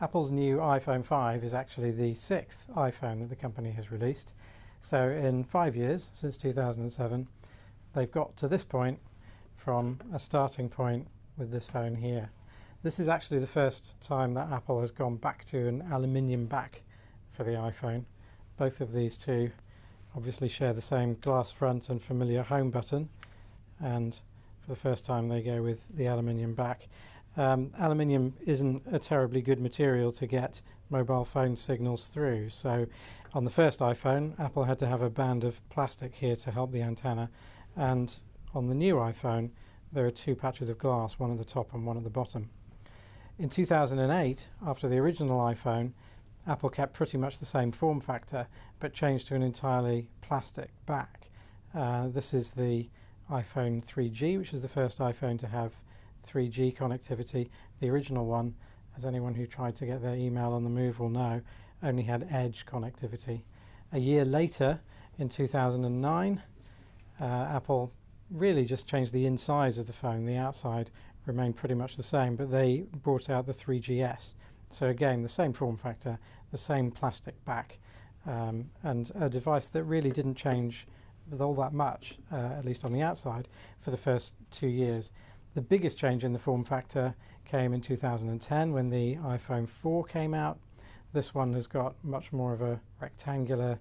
Apple's new iPhone 5 is actually the 6th iPhone that the company has released. So in 5 years, since 2007, they've got to this point from a starting point with this phone here. This is actually the first time that Apple has gone back to an aluminium back for the iPhone. Both of these two obviously share the same glass front and familiar home button, and for the first time they go with the aluminium back. Aluminium isn't a terribly good material to get mobile phone signals through, so on the first iPhone Apple had to have a band of plastic here to help the antenna, and on the new iPhone there are two patches of glass, one at the top and one at the bottom. In 2008, after the original iPhone, Apple kept pretty much the same form factor but changed to an entirely plastic back. This is the iPhone 3G, which is the first iPhone to have 3G connectivity. The original one, as anyone who tried to get their email on the move will know, only had Edge connectivity. A year later, in 2009, Apple really just changed the insides of the phone. The outside remained pretty much the same, but they brought out the 3GS. So again, the same form factor, the same plastic back, and a device that really didn't change all that much, at least on the outside, for the first 2 years. The biggest change in the form factor came in 2010 when the iPhone 4 came out. This one has got much more of a rectangular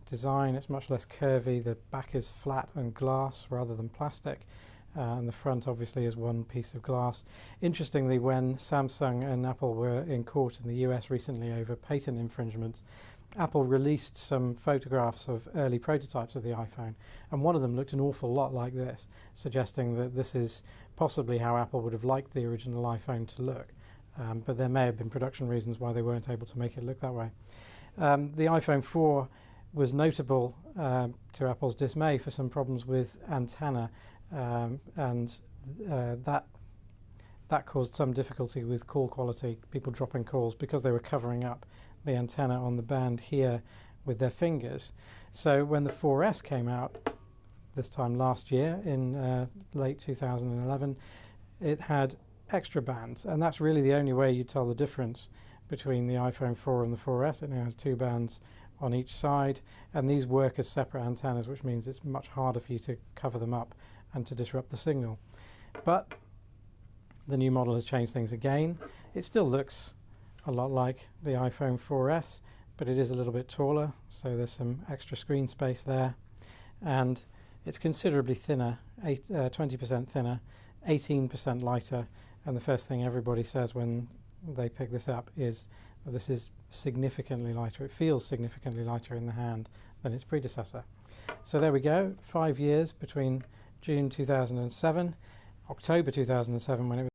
design. It's much less curvy. The back is flat and glass rather than plastic, and the front obviously is one piece of glass. Interestingly, when Samsung and Apple were in court in the US recently over patent infringement, Apple released some photographs of early prototypes of the iPhone, and one of them looked an awful lot like this, suggesting that this is possibly how Apple would have liked the original iPhone to look, but there may have been production reasons why they weren't able to make it look that way. The iPhone 4 was notable, to Apple's dismay, for some problems with antenna, and that caused some difficulty with call quality, people dropping calls because they were covering up the antenna on the band here with their fingers. So when the 4S came out this time last year in late 2011, it had extra bands, and that's really the only way you tell the difference between the iPhone 4 and the 4S. It now has two bands on each side, and these work as separate antennas, which means it's much harder for you to cover them up and to disrupt the signal. But the new model has changed things again. It still looks a lot like the iPhone 4S, but it is a little bit taller, so there's some extra screen space there, and it's considerably thinner, 20% thinner, 18% lighter, and the first thing everybody says when they pick this up is that this is significantly lighter. It feels significantly lighter in the hand than its predecessor. So there we go, 5 years between June 2007, October 2007 when it was